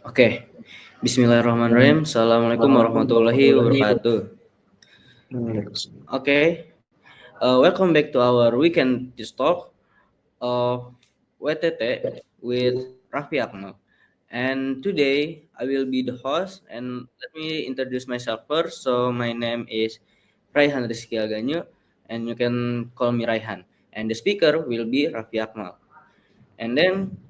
Oke, Bismillahirrahmanirrahim. Assalamualaikum warahmatullahi wabarakatuh. Oke, welcome back to our weekend talk of WTT with Raffi Akmal. And today I will be the host. And let me introduce myself first. So my name is Raihan Rizky Aganyo, and you can call me Raihan. And the speaker will be Raffi Akmal. And then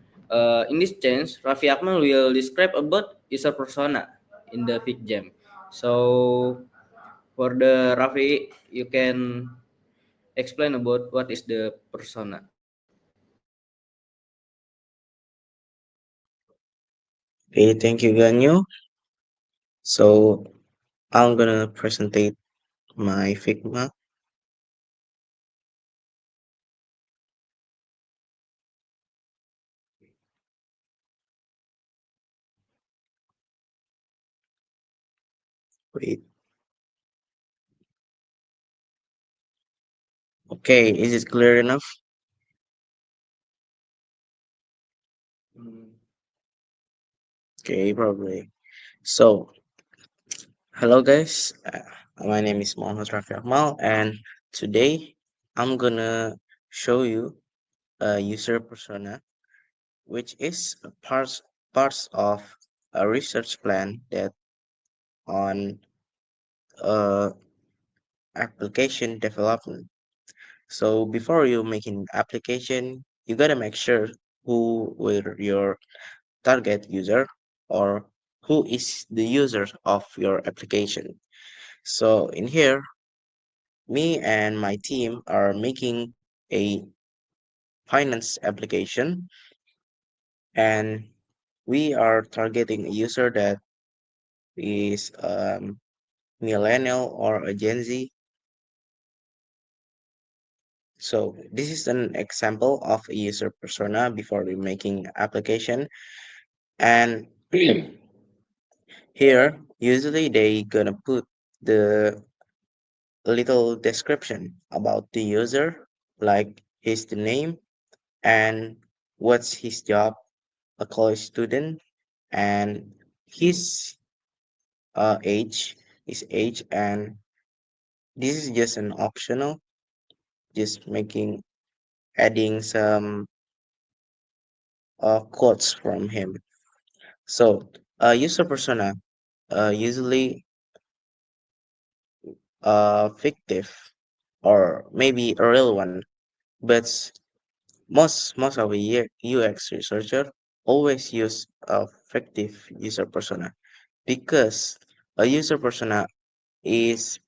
in this change, Raffi Akmal will describe about user persona in the FigJam. So for the Raffi, you can explain about what is the persona. Okay, thank you, Ganyo. So I'm gonna presentate my Figma. Wait, okay, is it clear enough? Okay, probably. So, hello guys. My name is Mohammed Rafi Akmal, and today I'm gonna show you a user persona, which is a parts of a research plan that on uh, application development. So before you making application, you gotta make sure who will your target user or who is the user of your application. So in here, me and my team are making a finance application, and we are targeting a user that is millennial or a Gen Z. So this is an example of a user persona before we making application. And here, usually they gonna put the little description about the user, like his the name and what's his job, a college student, and his age, and this is just an optional, just making adding some quotes from him. So, user persona usually fictive or maybe a real one, but most of a UX researcher always use a fictive user persona because a user persona is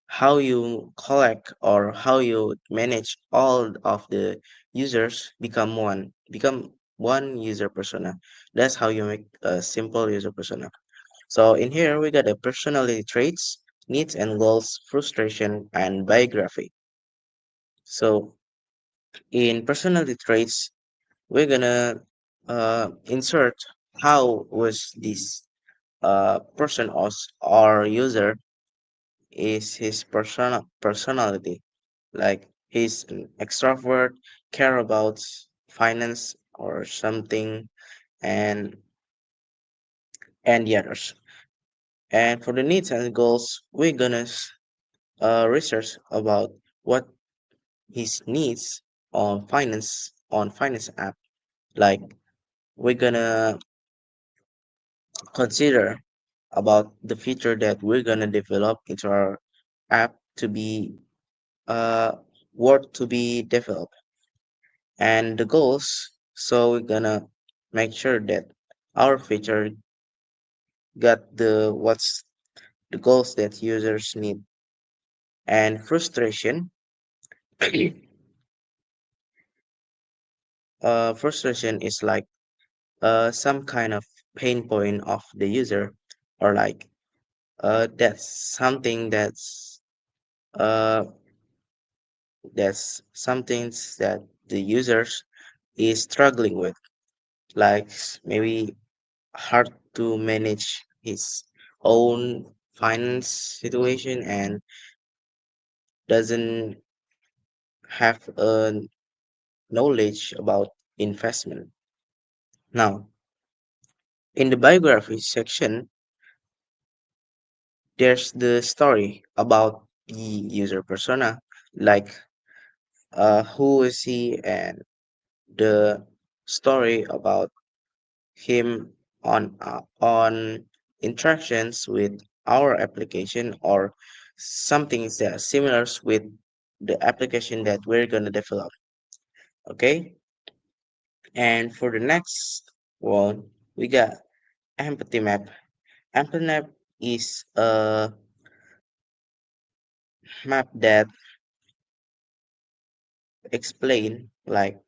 how you collect or how you manage all of the users become one user persona. That's how you make a simple user persona. So in here we got the personality traits, needs and goals, frustration, and biography. So in personality traits, we're gonna insert how was this person or user is his personality, like he's an extrovert, care about finance or something, and the others. And for the needs and goals, we're gonna research about what his needs on finance app. Like we're gonna consider about the feature that we're gonna develop into our app to be uh worth to be developed and the goals. So we're gonna make sure that our feature got the what's the goals that users need. And frustration, frustration is like some kind of pain point of the user, or like that's something uh something that the users is struggling with, like maybe hard to manage his own finance situation and doesn't have a knowledge about investment. Now, In the biography section, there's the story about the user persona, like who is he and the story about him on interactions with our application or something that similar with the application that we're gonna develop. Okay, and for the next one, we got empathy map. Empathy map is a map that explain like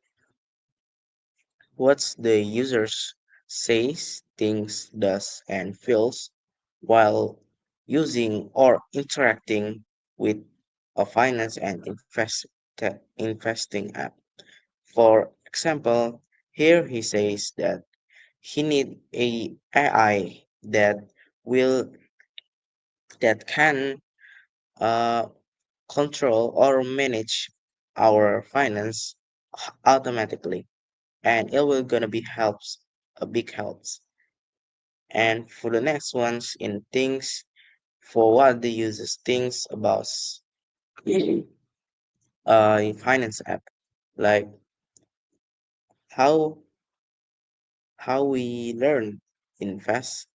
what's the users says, thinks, does, and feels while using or interacting with a finance and investing app. For example, here he says that he need a AI will that can uh, control or manage our finance automatically, and it will gonna be helps a big helps. And for the next ones in things, for what the users thinks about finance app, like how we learn invest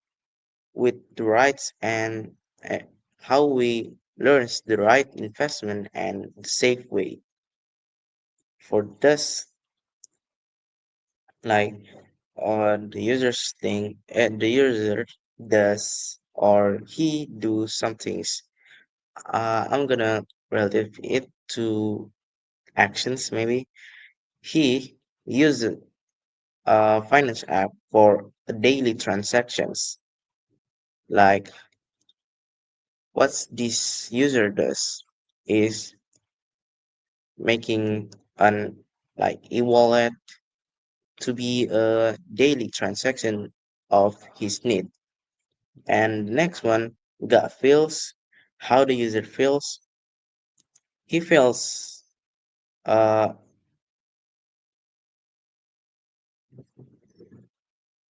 with the rights and uh, how we learns the right investment and the safe way for this, like the users think and the user does or he do some things. I'm gonna relative it to actions. Maybe he uses a finance app for daily transactions. Like what this user does is making an like e-wallet to be a daily transaction of his need. And next one, we got feels. How the user feels. He feels uh,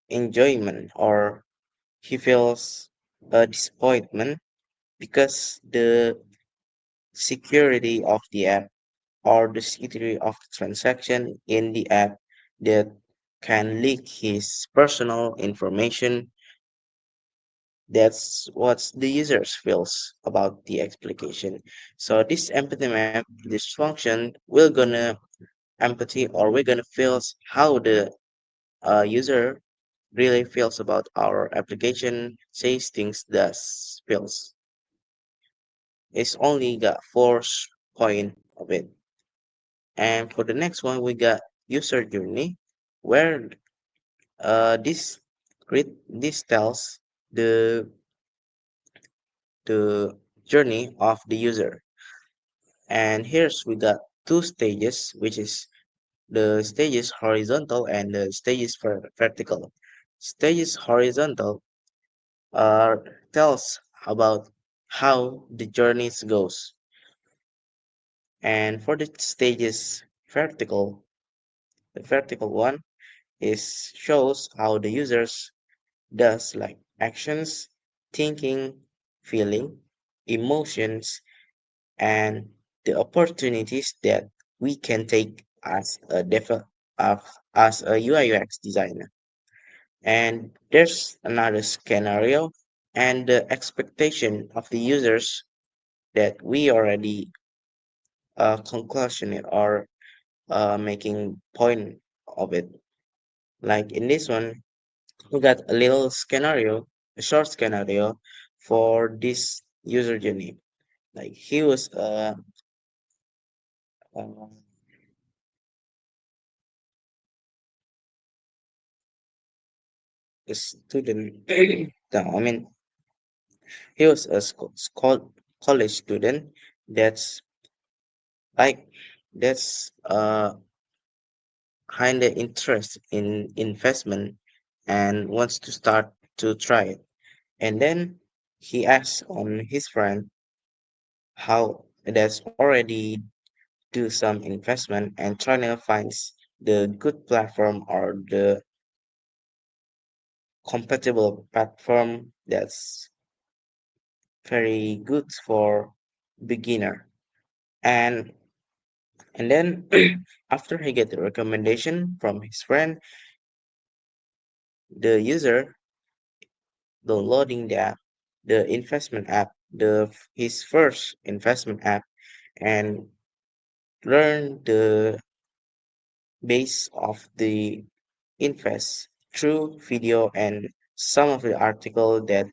enjoyment or he feels a disappointment because the security of the app or the security of the transaction in the app that can leak his personal information. That's what the users feels about the application. So this empathy map, this function, we're gonna empathy or we're gonna feel how the user really feels about our application, says things, does feels. It's only got four point of it. And for the next one, we got user journey, where this this tells the the journey of the user. And here's we got two stages, which is the stages horizontal and the stages vertical. Stages horizontal uh, tells about how the journeys goes, and for the stages vertical, the vertical one is shows how the users does like actions, thinking, feeling, emotions, and the opportunities that we can take as a as a UI UX designer. And there's another scenario and the expectation of the users that we already conclusion it or making point of it. Like in this one, we got a little scenario, a short scenario for this user journey. Like he was a a student. No, I mean, he was a college student that's like that's kind of interest in investment and wants to start to try it. And then he asks on his friend how that's already do some investment and trying to find the good platform or the compatible platform that's very good for beginner. And and then after he get the recommendation from his friend, the user downloading the investment app, the his first investment app, and learn the base of the invest through video and some of the article that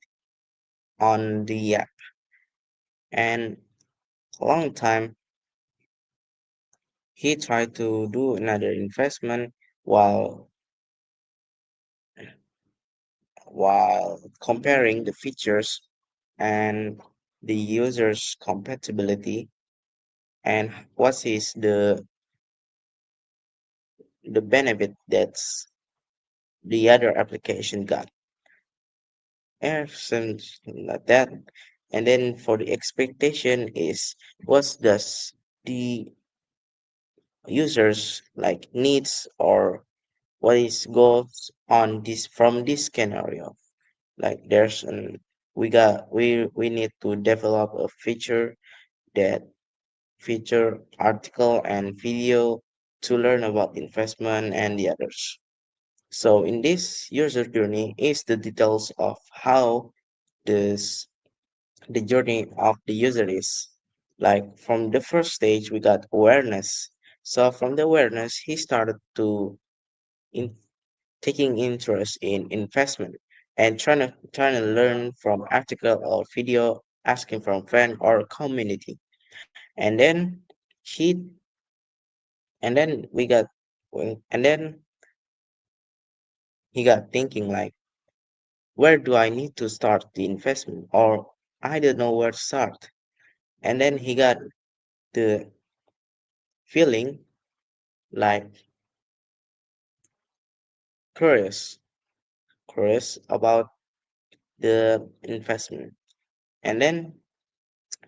on the app. And a long time he tried to do another investment while while comparing the features and the user's compatibility and what is the benefit that's the other application got and something like that. And then for the expectation is what does the users like needs or what is goes on this from this scenario. Like there's an we need to develop a feature that feature article and video to learn about investment and the others. So in this user journey is the details of how this the journey of the user is. Like from the first stage we got awareness. So from the awareness he started to in taking interest in investment and trying to learn from article or video, asking from friend or community. And then he and then we got and then he got thinking like where do I need to start the investment or I don't know where to start. And then he got the feeling like curious curious about the investment. And then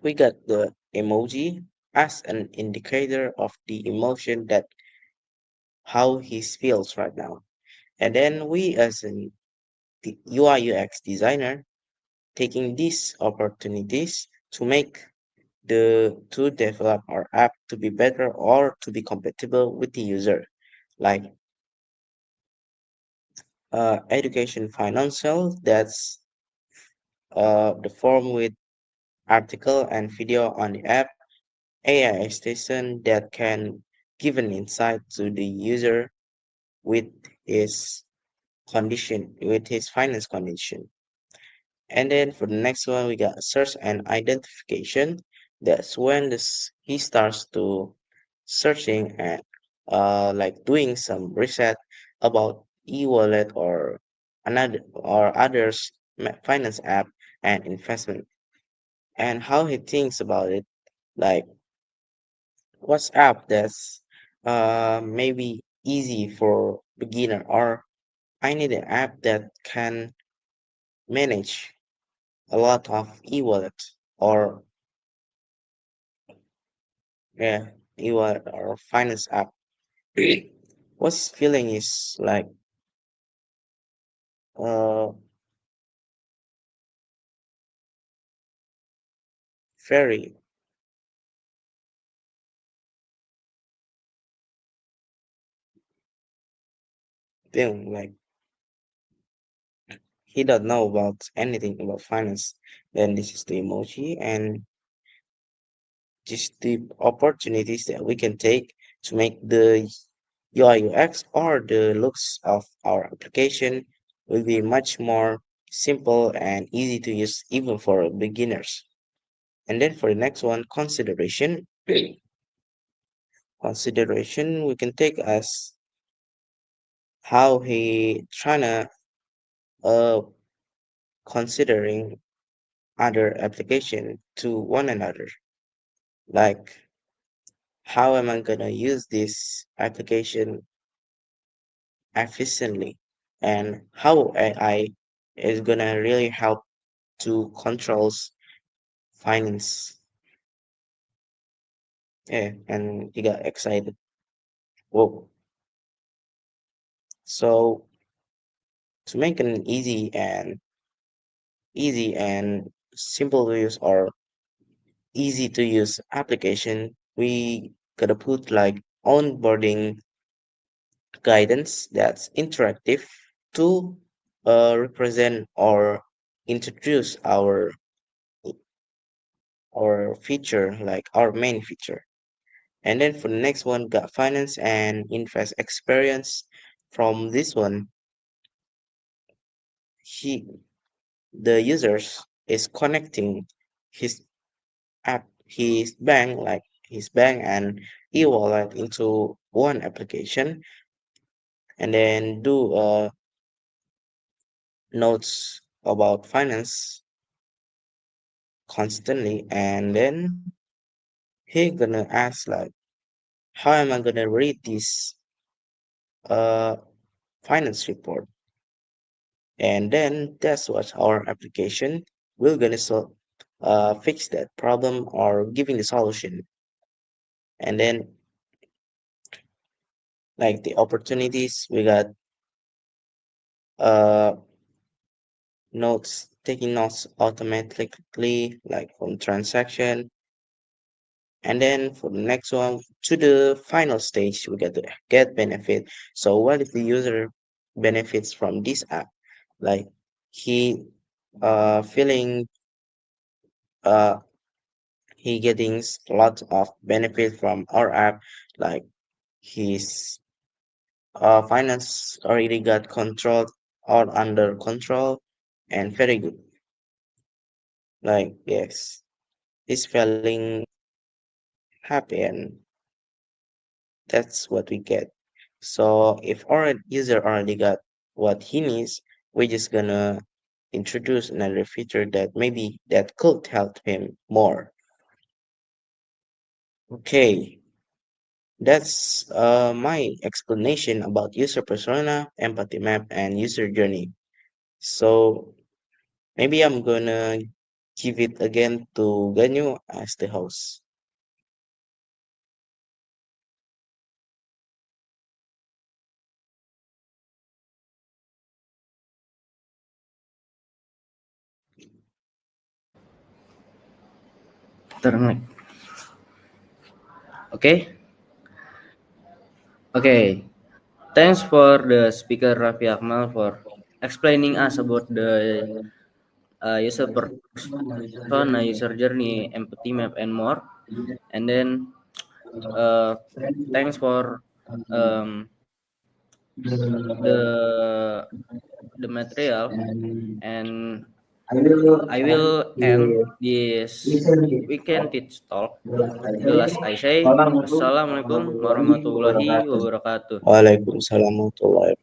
we got the emoji as an indicator of the emotion that how he feels right now. And then we as an UI UX designer taking these opportunities to make to develop our app to be better or to be compatible with the user, like education financial that's the form with article and video on the app, AI station that can give an insight to the user with his with his finance condition. And then for the next one, we got search and identification. That's when he starts to searching and like doing some research about e-wallet or another or others finance app and investment and how he thinks about it. Like what's app that's maybe easy for beginner or I need an app that can manage a lot of e-wallet or yeah, e-wallet or finance app. What's feeling is like uh very thing like he don't know about anything about finance. Then this is the emoji and just the opportunities that we can take to make the UI UX or the looks of our application will be much more simple and easy to use even for beginners. And then for the next one, consideration. Consideration we can take as how he tryna uh considering other application to one another. Like how am I gonna use this application efficiently and how AI is gonna really help to controls finance. Yeah, and he got excited. Whoa. So to make an easy and simple to use or easy to use application, we gotta put like onboarding guidance that's interactive to represent or introduce our feature, like our main feature. And then for the next one, got finance and invest experience. From this one, he the users is connecting his his bank and e-wallet into one application, and then do notes about finance constantly, and then he gonna ask like, how am I gonna read this uh finance report? And then that's what our application will gonna fix that problem or giving the solution. And then like the opportunities, we got uh notes, taking notes automatically like from transaction. And then for the next one, to the final stage, we get the get benefit. So what if the user benefits from this app? Like he feeling uh he getting lots of benefit from our app, like his finance already got controlled or under control and very good. Like yes, he's feeling happy and that's what we get. So if our user already got what he needs, we're just gonna introduce another feature that maybe that could help him more. Okay, that's my explanation about user persona, empathy map, and user journey. So maybe I'm gonna give it again to Ganyu as the host. Ternak. Okay, okay. Thanks for the speaker Raffi Akmal for explaining us about the user persona, user journey, empathy map, and more. And then uh, thanks for um, the the material. And I will end this weekend teach talk. The last I say, wassalamualaikum warahmatullahi wabarakatuh. Waalaikumsalam warahmatullahi